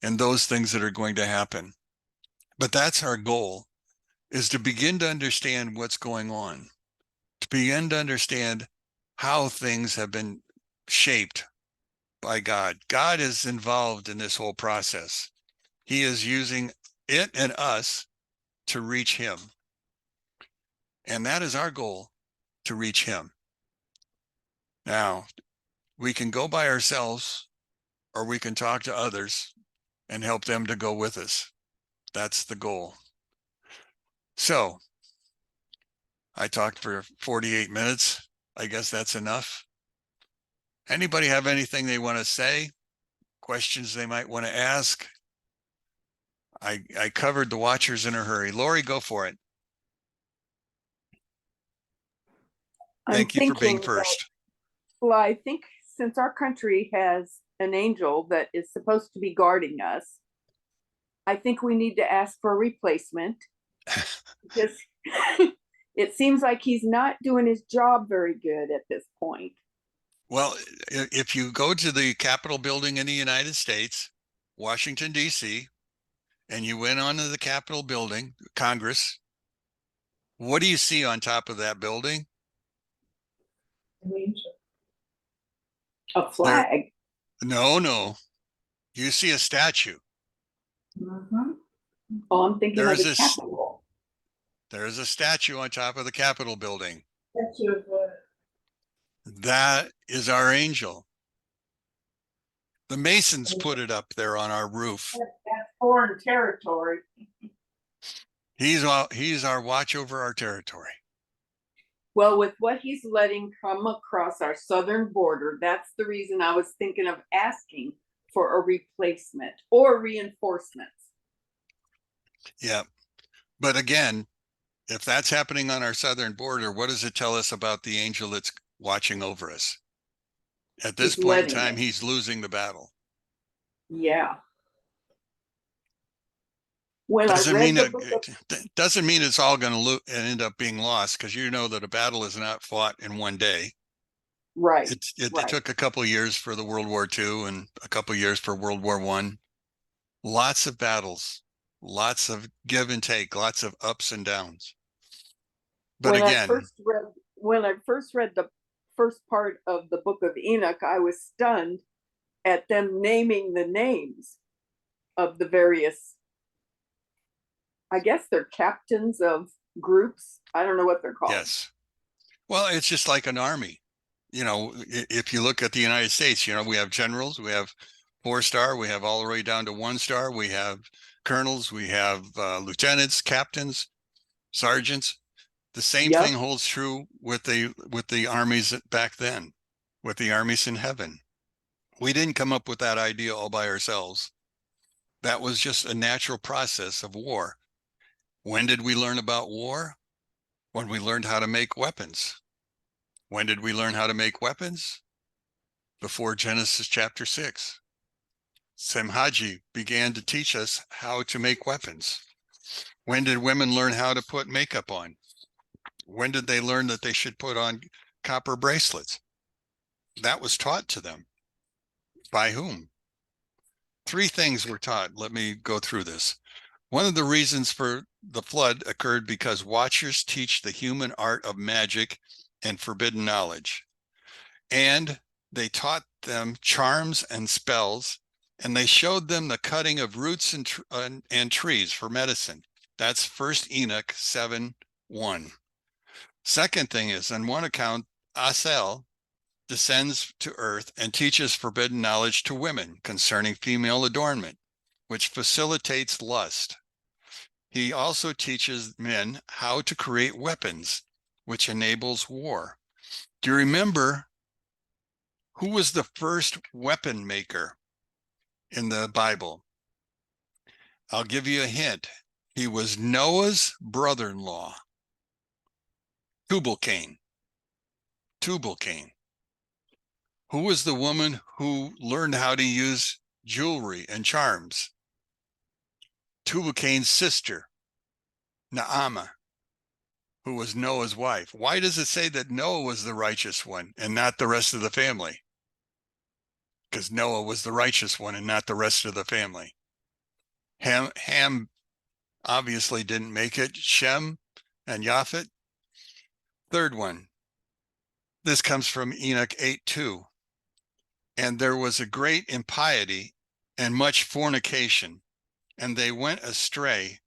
and those things that are going to happen. But that's our goal, is to begin to understand what's going on, to begin to understand how things have been shaped by God. God is involved in this whole process. He is using it and us to reach him. And that is our goal, to reach him. Now, we can go by ourselves, or we can talk to others and help them to go with us. That's the goal. So, I talked for 48 minutes. I guess that's enough. Anybody have anything they want to say? Questions they might want to ask? I covered the watchers in a hurry. Lori, go for it. Thank you for being first. Well, I think since our country has an angel that is supposed to be guarding us, I think we need to ask for a replacement because it seems like he's not doing his job very good at this point. Well, if you go to the Capitol building in the United States, Washington, D.C., and you went onto the Capitol building, Congress, what do you see on top of that building? A flag. No. You see a statue. Mm-hmm. Oh, I'm thinking of the Capitol. There's a statue on top of the Capitol building. Statue of what? That is our angel. The Masons put it up there on our roof. That's foreign territory. He's our watch over our territory. Well, with what he's letting come across our southern border, that's the reason I was thinking of asking for a replacement or reinforcements. Yeah. But again, if that's happening on our southern border, what does it tell us about the angel that's watching over us? At this point in time, he's losing the battle. Yeah. When I Doesn't read mean the that book of, doesn't mean it's all going to end up being lost, because you know that a battle is not fought in one day. right, It right. took a couple of years for the World War II and a couple of years for World War I. Lots of battles, lots of give and take, lots of ups and downs. But When I again, first read, when I first read the first part of the book of Enoch, I was stunned at them naming the names of the various, I guess they're captains of groups. I don't know what they're called. yes. Well, it's just like an army. You know, if you look at the United States, you know, we have generals, we have 4-star, we have all the way down to 1-star, we have colonels, we have lieutenants, captains, sergeants. The same thing Yep. holds true with the armies back then, with the armies in heaven. We didn't come up with that idea all by ourselves. That was just a natural process of war. When did we learn about war? When we learned how to make weapons. When did we learn how to make weapons? Before Genesis chapter 6. Semhaji began to teach us how to make weapons. When did women learn how to put makeup on? When did they learn that they should put on copper bracelets? That was taught to them. By whom? 3 things were taught. Let me go through this. One of the reasons for the flood occurred because watchers teach the human art of magic and forbidden knowledge. And they taught them charms and spells, and they showed them the cutting of roots and trees for medicine. That's 1 Enoch 7:1. Second thing is, on one account, Asel descends to earth and teaches forbidden knowledge to women concerning female adornment, which facilitates lust. He also teaches men how to create weapons, which enables war. Do you remember who was the first weapon maker in the Bible? I'll give you a hint. He was Noah's brother-in-law, Tubal-Cain. Tubal-Cain. Who was the woman who learned how to use jewelry and charms? Tubal-Cain's sister, Naamah, who was Noah's wife. Why does it say that Noah was the righteous one and not the rest of the family? Because Noah was the righteous one and not the rest of the family. Ham obviously didn't make it. Shem and Japhet. Third one. This comes from Enoch 8:2. And there was a great impiety and much fornication, and they went astray,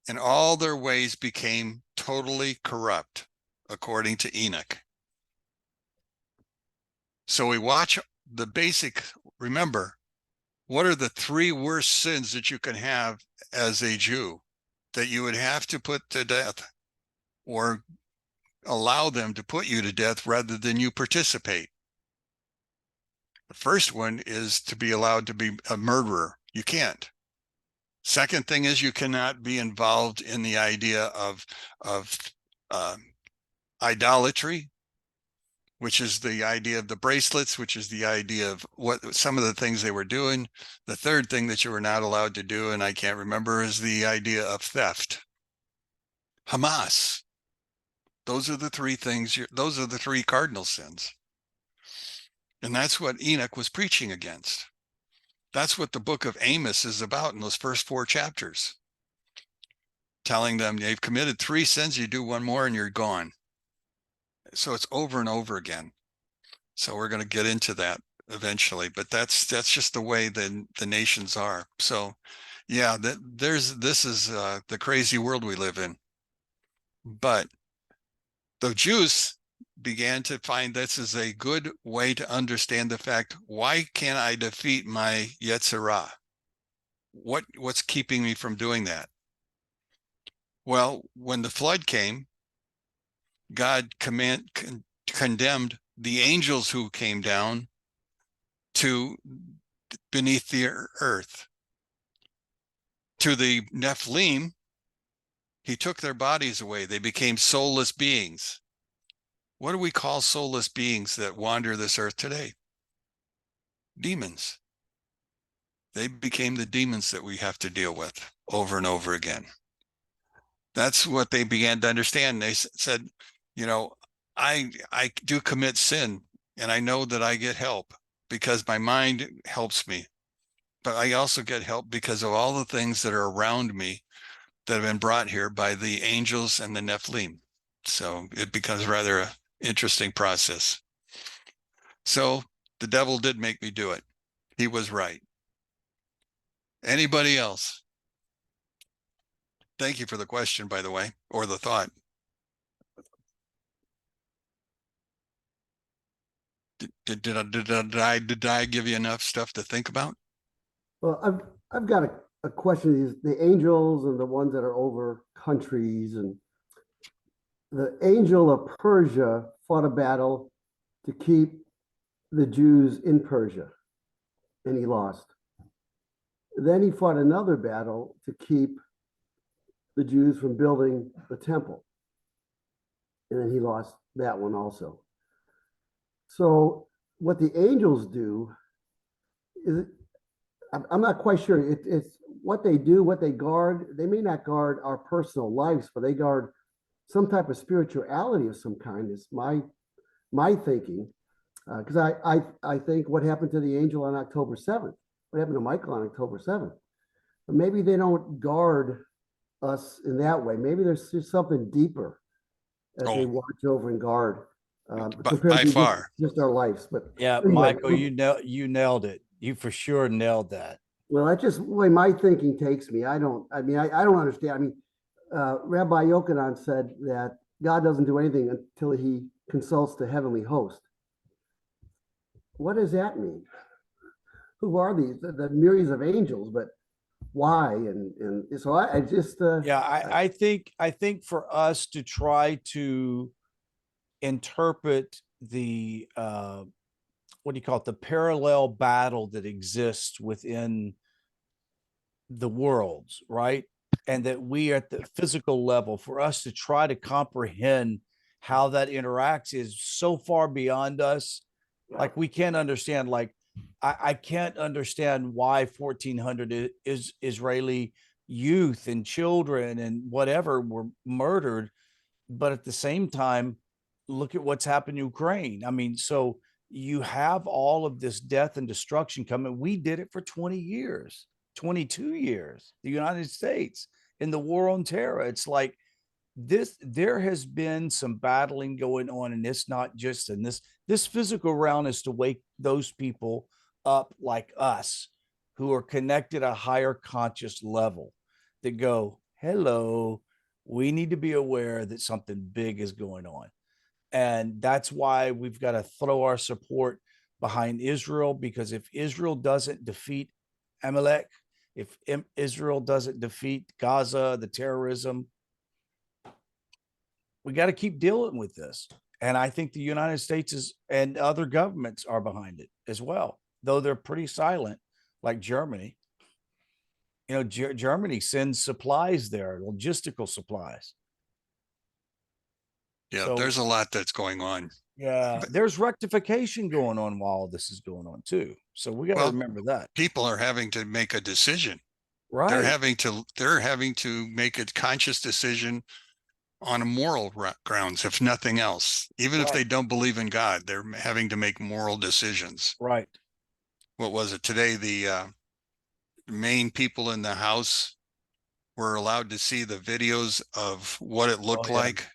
and all their ways became totally corrupt, according to Enoch. So we watch the basic, remember, what are the 3 worst sins that you can have as a Jew that you would have to put to death or allow them to put you to death rather than you participate? The first one is to be allowed to be a murderer. You can't. Second thing is you cannot be involved in the idea of idolatry, which is the idea of the bracelets, which is the idea of what some of the things they were doing. The third thing that you were not allowed to do, and I can't remember, is the idea of theft. Hamas. Those are the 3 things. Those are the 3 cardinal sins. And that's what Enoch was preaching against. That's what the book of Amos is about in those first 4 chapters. Telling them they've committed 3 sins, you do one more and you're gone. So it's over and over again. So we're going to get into that eventually, but that's just the way the nations are. So yeah, this is the crazy world we live in. But the Jews began to find this is a good way to understand the fact, why can't I defeat my Yetzirah? What's keeping me from doing that? Well, when the flood came, God condemned the angels who came down to beneath the earth. To the Nephilim, he took their bodies away. They became soulless beings. What do we call soulless beings that wander this earth today? Demons. They became the demons that we have to deal with. over and over again. That's what they began to understand. They said, you know, I do commit sin, and I know that I get help because my mind helps me. But I also get help because of all the things that are around me that have been brought here by the angels and the Nephilim. So it becomes rather an interesting process. So the devil did make me do it. He was right. Anybody else? Thank you for the question, by the way, or the thought. Did I give you enough stuff to think about? Well, I've got a question. The angels and the ones that are over countries, and the angel of Persia fought a battle to keep the Jews in Persia, and he lost. Then he fought another battle to keep the Jews from building the temple, and then he lost that one also. So what the angels do is, I'm not quite sure. It's what they do, what they guard. They may not guard our personal lives, but they guard some type of spirituality of some kind. Is my thinking, because I think what happened to the angel on October 7th, what happened to Michael on October 7th. But maybe they don't guard us in that way. Maybe there's just something deeper that they watch over and guard. By far, just our lives. But Yeah, anyway, Michael, you nailed it. You for sure nailed that. well, that's just the way my thinking takes me. I don't understand. I mean, Rabbi Yochanan said that God doesn't do anything until he consults the heavenly host. What does that mean? Who are these? The myriads of angels, but why? And so I just Yeah, I think for us to try to interpret the what do you call it, the parallel battle that exists within the worlds, right? And that we at the physical level, for us to try to comprehend how that interacts is so far beyond us. Like we can't understand, like I can't understand why 1,400 is Israeli youth and children and whatever were murdered. But at the same time, look at what's happened in Ukraine. I mean, so you have all of this death and destruction coming. We did it for 20 years, 22 years, the United States in the war on terror. It's like this, there has been some battling going on, and it's not just in this physical realm is to wake those people up like us who are connected at a higher conscious level that go, hello, we need to be aware that something big is going on. And that's why we've got to throw our support behind Israel, because if Israel doesn't defeat Amalek, if Israel doesn't defeat Gaza, the terrorism, we got to keep dealing with this. And I think the United States is, and other governments are behind it as well, though they're pretty silent, like Germany. You know, Germany sends supplies there, logistical supplies. yeah, So, there's a lot that's going on. yeah, there's rectification going on while this is going on too. So we got to remember that. People are having to make a decision. Right. They're having to make a conscious decision on a moral grounds, if nothing else. Even if they don't believe in God, they're having to make moral decisions. Right. What was it today? The main people in the House were allowed to see the videos of what it looked like.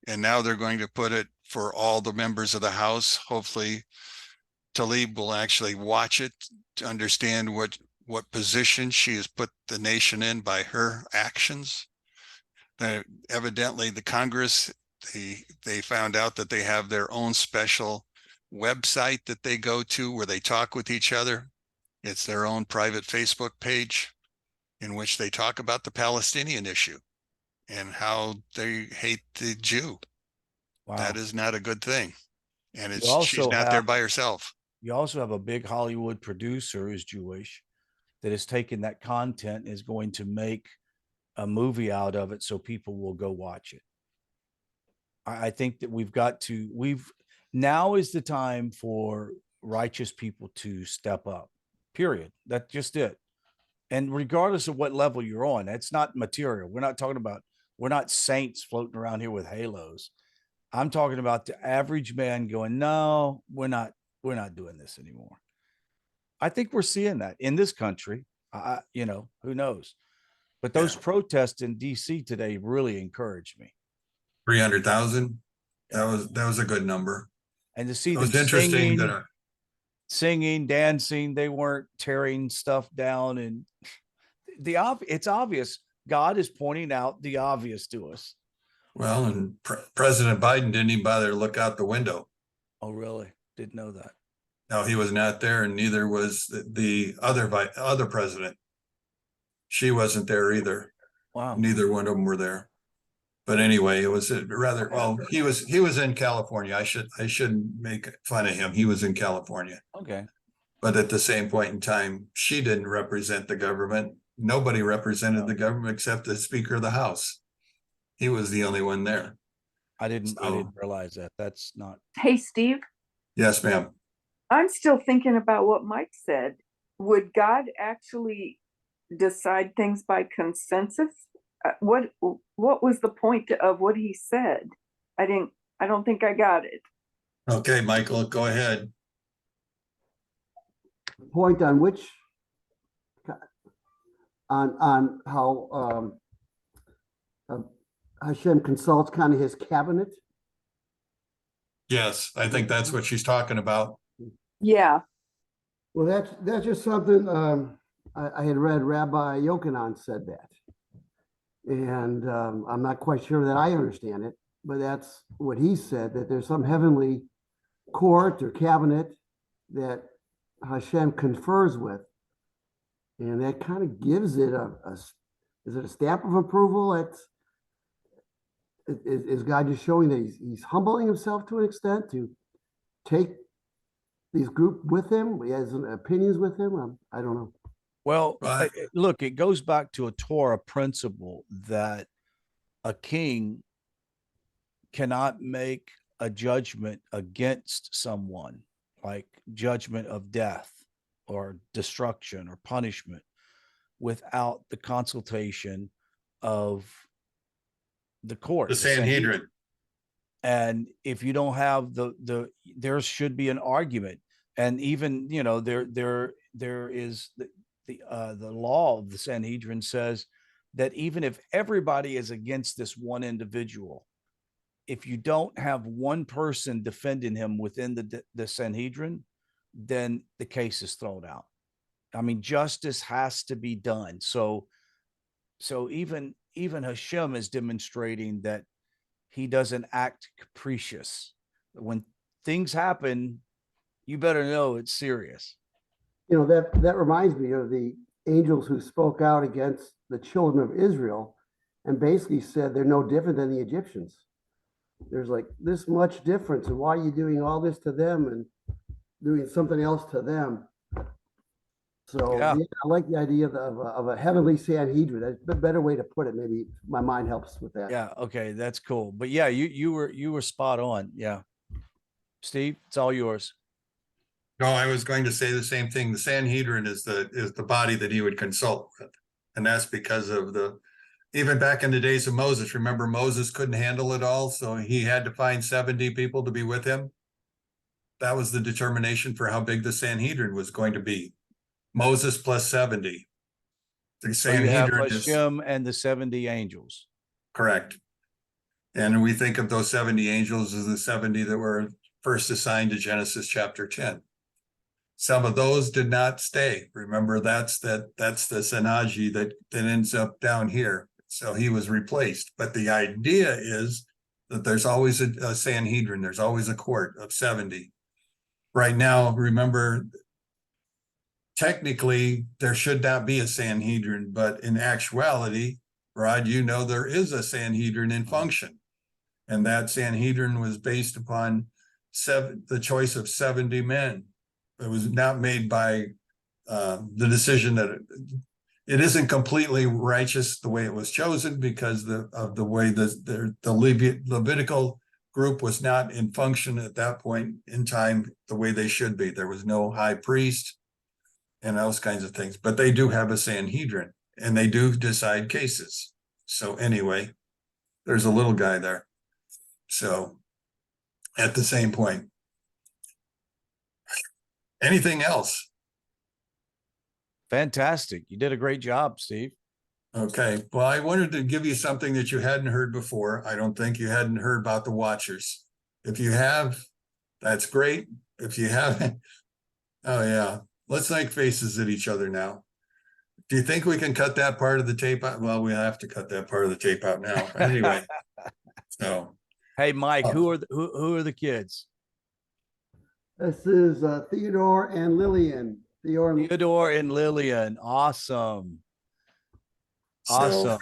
And now they're going to put it for all the members of the House. Hopefully Tlaib will actually watch it to understand what position she has put the nation in by her actions. Evidently the Congress, they found out that they have their own special website that they go to where they talk with each other. It's their own private Facebook page in which they talk about the Palestinian issue and how they hate the Jew. Wow. That is not a good thing. And she's not there by herself. You also have a big Hollywood producer who's Jewish that has taken that content and is going to make a movie out of it so people will go watch it. I think that now is the time for righteous people to step up, period. That's just it. And regardless of what level you're on, that's not material. We're not saints floating around here with halos. I'm talking about the average man going, no, we're not doing this anymore. I think we're seeing that in this country. Who knows? But those Yeah. protests in DC today really encouraged me. 300,000. That was a good number. And to see It them was interesting singing, dancing, they weren't tearing stuff down. And it's obvious. God is pointing out the obvious to us. well, and President Biden didn't even bother to look out the window. Oh, really? Didn't know that. No, he was not there, and neither was the other president. She wasn't there either. Wow. Neither one of them were there. But anyway, it was rather, well, he was in California. I shouldn't make fun of him. He was in California. Okay. But at the same point in time, she didn't represent the government. Nobody represented the government except the Speaker of the House. He was the only one there. I didn't realize that. That's not. Hey, Steve, Yes, ma'am. I'm still thinking about what Mike said. Would God actually decide things by consensus? What was the point of what he said? I don't think I got it. Okay, Michael, go ahead. Point on which, on how Hashem consults kind of his cabinet. Yes, I think that's what she's talking about. Yeah. Well, that's just something, I had read Rabbi Yochanan said that. And I'm not quite sure that I understand it, but that's what he said, that there's some heavenly court or cabinet that Hashem confers with. And that kind of gives it is it a stamp of approval? Is God just showing that he's humbling himself to an extent to take these group with him? He has opinions with him. I don't know. Well, Right. look, it goes back to a Torah principle that a king cannot make a judgment against someone, like judgment of death or destruction or punishment, without the consultation of the court. The Sanhedrin. And if you don't have there should be an argument. And even, there is the law of the Sanhedrin says that even if everybody is against this one individual, if you don't have one person defending him within the Sanhedrin, then the case is thrown out. I mean, justice has to be done. So even Hashem is demonstrating that he doesn't act capricious. When things happen, you better know it's serious. That reminds me of the angels who spoke out against the children of Israel and basically said they're no different than the Egyptians. There's like this much difference, and why are you doing all this to them and doing something else to them? So Yeah. I like the idea of a heavenly Sanhedrin. That's a better way to put it. Maybe my mind helps with that. Yeah. Okay. That's cool. But yeah, you were spot on. Yeah. Steve, it's all yours. No, I was going to say the same thing. The Sanhedrin is the body that he would consult with. And that's because of even back in the days of Moses, remember Moses couldn't handle it all. So he had to find 70 people to be with him. That was the determination for how big the Sanhedrin was going to be. Moses plus 70. The So you have Sanhedrin is Hashem and the 70 angels. correct. And we think of those 70 angels as the 70 that were first assigned to Genesis chapter 10. Some of those did not stay. Remember, that's the Senaji that ends up down here. So he was replaced. But the idea is that there's always a Sanhedrin. There's always a court of 70. Right now, remember, technically, there should not be a Sanhedrin, but in actuality, Rod, there is a Sanhedrin in function. And that Sanhedrin was based upon the choice of 70 men. It was not made by the decision that it isn't completely righteous the way it was chosen because of the way the Levitical group was not in function at that point in time the way they should be. There was no high priest. and those kinds of things, but they do have a Sanhedrin and they do decide cases. So anyway, there's a little guy there. So at the same point, anything else? Fantastic. You did a great job, Steve. Okay, well, I wanted to give you something that you hadn't heard before. I don't think you hadn't heard about the Watchers. If you have, that's great. If you haven't, oh yeah, let's make faces at each other now. Do you think we can cut that part of the tape out? Well, we have to cut that part of the tape out now. Anyway, so Hey, Mike, Oh. who are the kids? This is Theodore and Lillian. Theodore and Lillian. Awesome. so Awesome.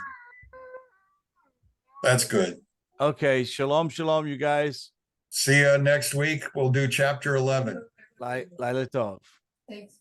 that's good. Okay. Shalom, shalom, you guys. See you next week. We'll do chapter 11. Laila Tov. Thanks.